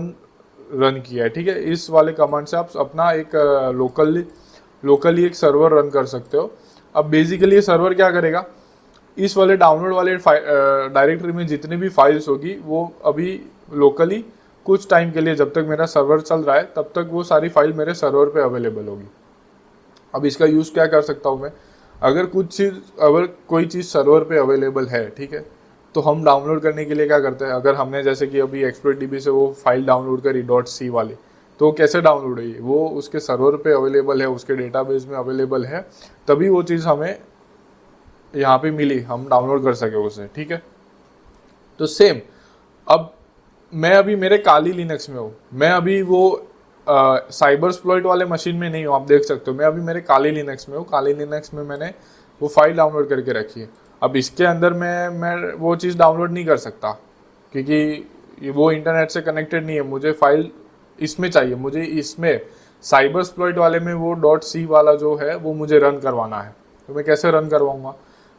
रन किया है, ठीक है। इस वाले कमांड से आप अपना एक लोकली एक सर्वर रन कर सकते हो। अब बेसिकली ये सर्वर क्या करेगा, इस वाले डाउनलोड वाले डायरेक्टरी में जितनी भी फाइल्स होगी वो अभी लोकली कुछ टाइम के लिए, जब तक मेरा सर्वर चल रहा है तब तक वो सारी फाइल मेरे सर्वर पे अवेलेबल होगी। अब इसका यूज़ क्या कर सकता हूँ मैं, अगर कोई चीज़ सर्वर पे अवेलेबल है, ठीक है, तो हम डाउनलोड करने के लिए क्या करते हैं, अगर हमने जैसे कि अभी exploitdb से वो फाइल डाउनलोड करी .c वाली, तो वो कैसे डाउनलोड हुई, वो उसके सर्वर पे अवेलेबल है, उसके डेटाबेस में अवेलेबल है, तभी वो चीज़ हमें यहाँ पे मिली, हम डाउनलोड कर सके उसे, ठीक है। तो सेम अब मैं अभी मेरे काली लिनक्स में हूँ, मैं अभी वो साइबरस्प्लॉइट वाले मशीन में नहीं हूँ, आप देख सकते हो, मैं अभी मेरे काली लिनक्स में हूँ। काली लिनक्स में मैंने वो फाइल डाउनलोड करके रखी है। अब इसके अंदर मैं वो चीज़ डाउनलोड नहीं कर सकता क्योंकि वो इंटरनेट से कनेक्टेड नहीं है। मुझे फाइल इसमें चाहिए, मुझे इसमें साइबरस्प्लॉइट वाले में वो .c वाला जो है वो मुझे रन करवाना है। तो मैं कैसे रन करवाऊँगा,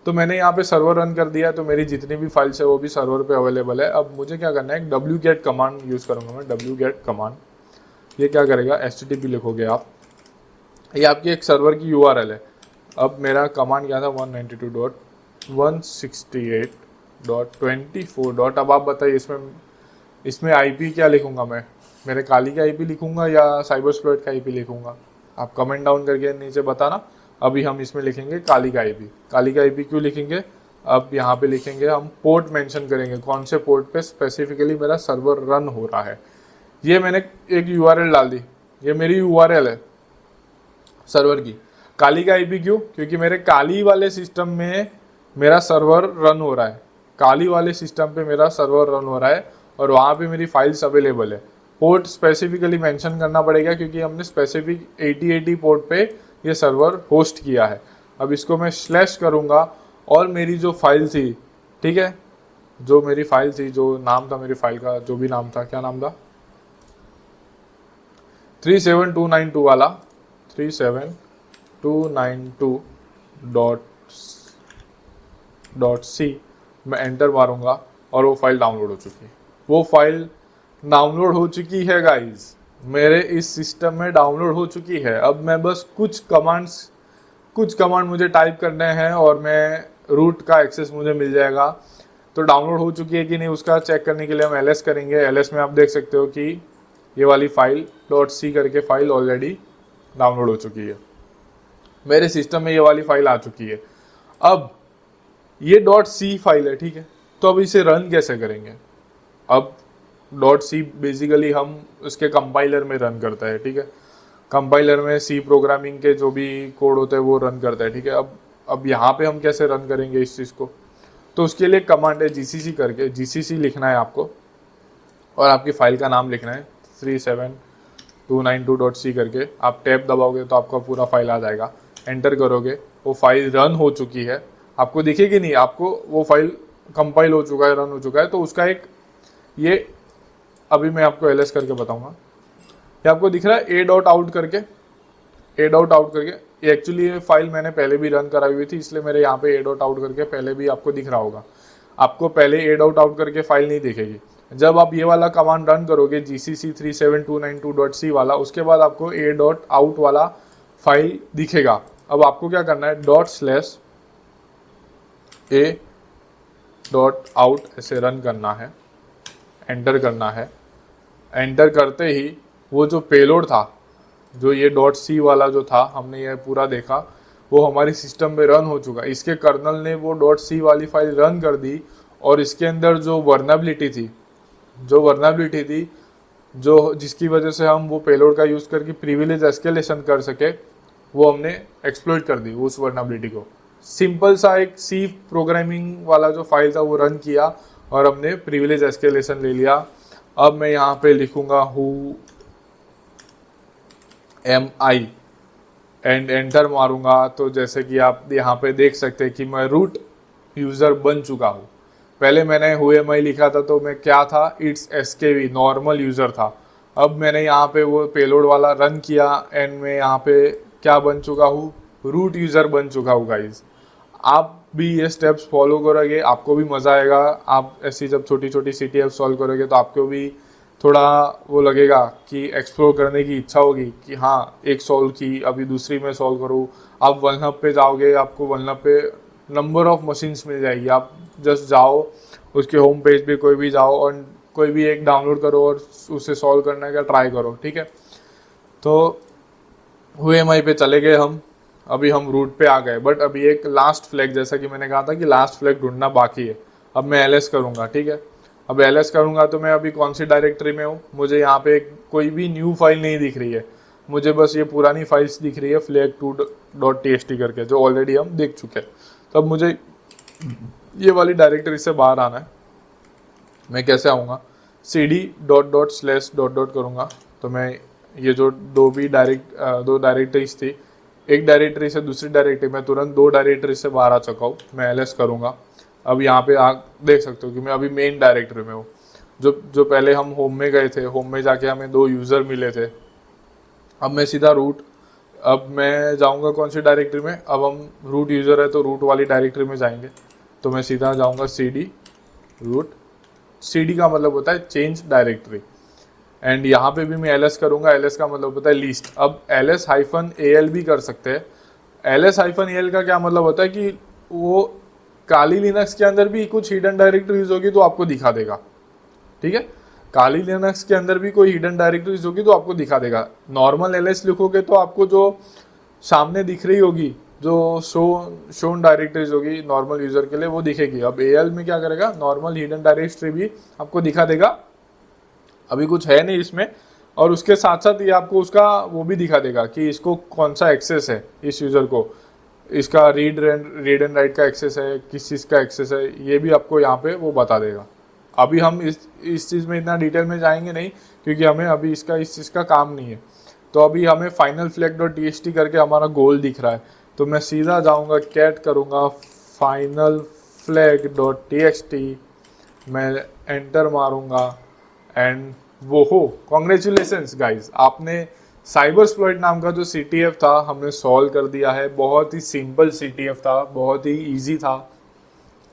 तो मैंने यहाँ पे सर्वर रन कर दिया, तो मेरी जितनी भी फाइल्स है वो भी सर्वर पे अवेलेबल है। अब मुझे क्या करना है, wget कमांड यूज़ करूँगा मैं, wget कमांड। ये क्या करेगा, HTTP लिखोगे आप, ये आपकी एक सर्वर की URL है। अब मेरा कमांड क्या था, 192.168.24. अब आप बताइए इसमें IP क्या लिखूँगा मैं, मेरे काली का IP लिखूँगा या साइबरस्प्लॉइट का IP लिखूँगा, आप कमेंट डाउन करके नीचे बताना। अभी हम इसमें लिखेंगे काली का IP। काली का IP क्यों लिखेंगे, अब यहाँ पे लिखेंगे, हम पोर्ट मेंशन करेंगे, कौन से पोर्ट पे स्पेसिफिकली मेरा सर्वर रन हो रहा है। ये मैंने एक URL डाल दी, ये मेरी URL है सर्वर की। काली का IP क्यों, क्योंकि मेरे काली वाले सिस्टम में मेरा सर्वर रन हो रहा है, काली वाले सिस्टम पे मेरा सर्वर रन हो रहा है और वहाँ पे मेरी फाइल्स अवेलेबल है। पोर्ट स्पेसिफिकली मेंशन करना पड़ेगा क्योंकि हमने स्पेसिफिक 8080 पोर्ट पे ये सर्वर होस्ट किया है। अब इसको मैं स्लैश करूँगा और मेरी जो फाइल थी, ठीक है, जो मेरी फाइल थी, जो नाम था मेरी फाइल का, जो भी नाम था, क्या नाम था, 37292 वाला 37292 डॉट सी मैं एंटर मारूंगा और वो फाइल डाउनलोड हो चुकी है। वो फाइल डाउनलोड हो चुकी है गाइस, मेरे इस सिस्टम में डाउनलोड हो चुकी है। अब मैं बस कुछ कमांड मुझे टाइप करने हैं और मैं रूट का एक्सेस मुझे मिल जाएगा। तो डाउनलोड हो चुकी है कि नहीं उसका चेक करने के लिए हम ls करेंगे। ls में आप देख सकते हो कि ये वाली फाइल .c करके फाइल ऑलरेडी डाउनलोड हो चुकी है, मेरे सिस्टम में ये वाली फाइल आ चुकी है। अब ये .c फाइल है, ठीक है। तो अब इसे रन कैसे करेंगे? अब .c बेसिकली हम उसके कंपाइलर में रन करता है, ठीक है। कंपाइलर में सी प्रोग्रामिंग के जो भी कोड होते हैं वो रन करता है, ठीक है। अब यहाँ पे हम कैसे रन करेंगे इस चीज़ को? तो उसके लिए कमांड है जीसीसी करके, जीसीसी लिखना है आपको और आपकी फाइल का नाम लिखना है 37292.c करके। आप टैब दबाओगे तो आपका पूरा फाइल आ जाएगा। एंटर करोगे, वो फाइल रन हो चुकी है, आपको दिखेगी नहीं, आपको वो फाइल कंपाइल हो चुका है, रन हो चुका है। तो उसका एक ये अभी मैं आपको ls करके बताऊंगा। ये आपको दिख रहा है a.out करके, a.out करके। ये एक्चुअली ये फाइल मैंने पहले भी रन कराई हुई थी, इसलिए मेरे यहाँ पे a.out करके पहले भी आपको दिख रहा होगा। आपको पहले a.out करके फाइल नहीं दिखेगी। जब आप ये वाला कमांड रन करोगे gcc 37292.c वाला, उसके बाद आपको a.out वाला फाइल दिखेगा। अब आपको क्या करना है, ./a.out ऐसे रन करना है, एंटर करना है। एंटर करते ही वो जो पेलोड था, जो ये .c वाला जो था, हमने ये पूरा देखा, वो हमारी सिस्टम में रन हो चुका। इसके कर्नल ने वो .c वाली फाइल रन कर दी और इसके अंदर जो वर्नेबिलिटी थी, जो जिसकी वजह से हम वो पेलोड का यूज़ करके प्रिविलेज एस्केलेशन कर सके, वो हमने एक्सप्लॉइट कर दी उस वर्नेबिलिटी को। सिंपल सा एक सी प्रोग्रामिंग वाला जो फाइल था वो रन किया और हमने प्रिविलेज एस्केलेशन ले लिया। अब मैं यहाँ पे लिखूंगा who am I and enter मारूंगा। तो जैसे कि आप यहाँ पे देख सकते हैं कि मैं रूट यूज़र बन चुका हूँ। पहले मैंने हु एम आई लिखा था तो मैं क्या था, इट्स एसकेवी नॉर्मल यूज़र था। अब मैंने यहाँ पे वो पेलोड वाला रन किया एंड मैं यहाँ पे क्या बन चुका हूँ, रूट यूज़र बन चुका हूँ गाइज। आप भी ये स्टेप्स फॉलो करोगे, आपको भी मज़ा आएगा। आप ऐसी जब छोटी छोटी CTF सॉल्व करोगे तो आपको भी थोड़ा वो लगेगा कि एक्सप्लोर करने की इच्छा होगी कि हाँ एक सॉल्व की, अभी दूसरी में सॉल्व करूँ। आप वनहब पे जाओगे, आपको वनहब पे नंबर ऑफ मशीन्स मिल जाएगी। आप जस्ट जाओ, उसके होम पेज पे कोई भी जाओ और कोई भी एक डाउनलोड करो और उसे सॉल्व करने का ट्राई करो, ठीक है। तो हुएमआई पे चले गए हम, अभी हम रूट पे आ गए। बट अभी एक लास्ट फ्लैग, जैसा कि मैंने कहा था कि लास्ट फ्लैग ढूंढना बाकी है। अब मैं ls करूँगा, ठीक है। अब ls करूँगा तो मैं अभी कौन सी डायरेक्टरी में हूँ, मुझे यहाँ पे कोई भी न्यू फाइल नहीं दिख रही है, मुझे बस ये पुरानी फाइल्स दिख रही है flag2.txt करके, जो ऑलरेडी हम देख चुके हैं। तो अब मुझे ये वाली डायरेक्टरी से बाहर आना है। मैं कैसे आऊँगा, cd // करूँगा तो मैं ये जो दो डायरेक्टरीज थी, एक डायरेक्टरी से दूसरी डायरेक्टरी में तुरंत 2 डायरेक्टरी से बाहर आ चुका हूँ। मैं ls करूँगा। अब यहाँ पे आप देख सकते हो कि मैं अभी मेन डायरेक्टरी में हूँ। जो पहले हम होम में गए थे, होम में जाके हमें 2 यूज़र मिले थे। अब मैं सीधा अब मैं जाऊँगा कौन सी डायरेक्टरी में, अब हम रूट यूज़र है तो रूट वाली डायरेक्टरी में जाएंगे। तो मैं सीधा जाऊँगा cd रूट, cd का मतलब होता है चेंज डायरेक्टरी। एंड यहाँ पे भी मैं ls करूँगा, ls का मतलब होता है लिस्ट। अब ls-al भी कर सकते हैं। ls-al का क्या मतलब होता है कि वो काली लिनक्स के अंदर भी कुछ हिडन डायरेक्टरीज होगी तो आपको दिखा देगा, ठीक है। काली लिनक्स के अंदर भी कोई हिडन डायरेक्टरीज होगी तो आपको दिखा देगा। नॉर्मल ls लिखोगे तो आपको जो सामने दिख रही होगी, जो शोन डायरेक्टरीज होगी नॉर्मल यूज़र के लिए, वो दिखेगी। अब al में क्या करेगा, नॉर्मल हिडन डायरेक्टरी भी आपको दिखा देगा। अभी कुछ है नहीं इसमें, और उसके साथ साथ ये आपको उसका वो भी दिखा देगा कि इसको कौन सा एक्सेस है, इस यूज़र को इसका रीड एंड राइट का एक्सेस है, किस चीज़ का एक्सेस है, ये भी आपको यहाँ पे वो बता देगा। अभी हम इस चीज़ में इतना डिटेल में जाएंगे नहीं, क्योंकि हमें अभी इस चीज़ का काम नहीं है। तो अभी हमें फाइनल flag.txt करके हमारा गोल दिख रहा है। तो मैं सीधा जाऊँगा, कैट करूँगा फाइनल flag.txt, मैं एंटर मारूँगा एंड वो हो, कॉन्ग्रेचुलेशंस गाइज, आपने साइबर एक्सप्लॉइट नाम का जो CTF था हमने सॉल्व कर दिया है। बहुत ही सिंपल CTF था, बहुत ही इजी था।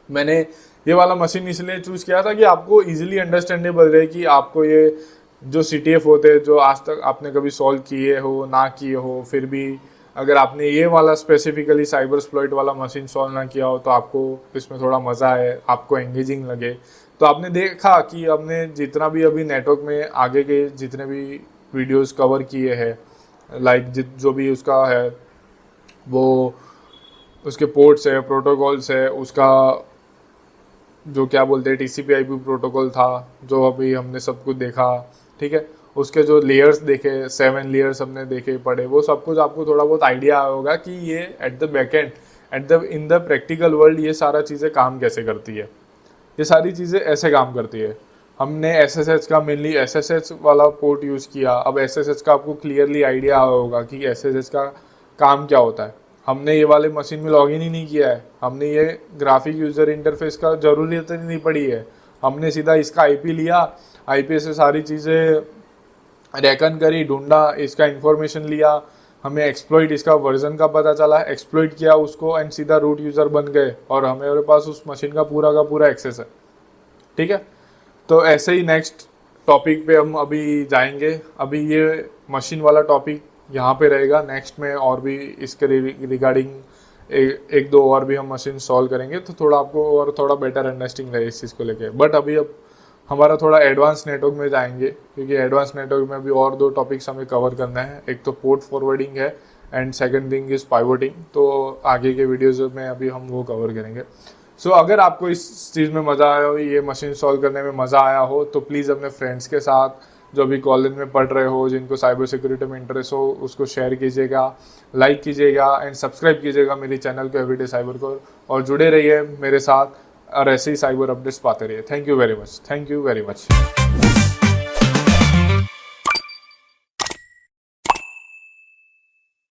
मैंने ये वाला मशीन इसलिए चूज किया था कि आपको इजीली अंडरस्टैंडेबल रहे कि आपको ये जो CTF होते हैं जो आज तक आपने कभी सॉल्व किए हो ना किए हो, फिर भी अगर आपने ये वाला स्पेसिफिकली साइबर एक्सप्लॉइट वाला मशीन सॉल्व ना किया हो तो आपको इसमें थोड़ा मज़ा आए, आपको एंगेजिंग लगे। तो आपने देखा कि हमने जितना भी अभी नेटवर्क में आगे के जितने भी वीडियोस कवर किए हैं, लाइक जो भी उसका है वो उसके पोर्ट्स है, प्रोटोकॉल्स है, उसका जो क्या बोलते हैं TCP/IP प्रोटोकॉल था जो अभी हमने सब कुछ देखा, ठीक है। उसके जो लेयर्स देखे, 7 लेयर्स हमने देखे पढ़े, वो सब कुछ आपको थोड़ा बहुत आइडिया होगा कि ये at the back and in the practical world ये सारा चीज़ें काम कैसे करती है। ये सारी चीज़ें ऐसे काम करती है। हमने SSH का मेनली SSH वाला पोर्ट यूज़ किया। अब SSH का आपको क्लियरली आइडिया होगा कि SSH का काम क्या होता है। हमने ये वाले मशीन में लॉगिन ही नहीं किया है, हमने ये ग्राफिक यूज़र इंटरफेस का ज़रूरत ही नहीं पड़ी है। हमने सीधा इसका IP लिया, IP से सारी चीज़ें रेकन करी, ढूंढा, इसका इंफॉर्मेशन लिया, हमें एक्सप्लॉइट इसका वर्जन का पता चला, एक्सप्लॉइट किया उसको एंड सीधा रूट यूज़र बन गए और हमारे पास उस मशीन का पूरा एक्सेस है, ठीक है। तो ऐसे ही नेक्स्ट टॉपिक पे हम अभी जाएंगे। अभी ये मशीन वाला टॉपिक यहाँ पे रहेगा, नेक्स्ट में और भी इसके रिगार्डिंग एक दो और भी हम मशीन सॉल्व करेंगे तो थोड़ा आपको और थोड़ा बेटर अंडरस्टैंडिंग रहे इस चीज़ को लेके। बट अभी अब हमारा थोड़ा एडवांस नेटवर्क में जाएंगे क्योंकि एडवांस नेटवर्क में भी और 2 टॉपिक्स हमें कवर करना है। एक तो पोर्ट फॉरवर्डिंग है एंड सेकंड थिंग इज़ पाइवोटिंग। तो आगे के वीडियोज़ में अभी हम वो कवर करेंगे। सो अगर आपको इस चीज़ में मज़ा आया हो, ये मशीन सॉल्व करने में मज़ा आया हो, तो प्लीज़ अपने फ्रेंड्स के साथ जो भी कॉलेज में पढ़ रहे हो, जिनको साइबर सिक्योरिटी में इंटरेस्ट हो, उसको शेयर कीजिएगा, लाइक कीजिएगा एंड सब्सक्राइब कीजिएगा मेरे चैनल को एवरीडे साइबर को, और जुड़े रहिए मेरे साथ और ऐसे ही साइबर अपडेट्स पाते रहिए। Thank you very much.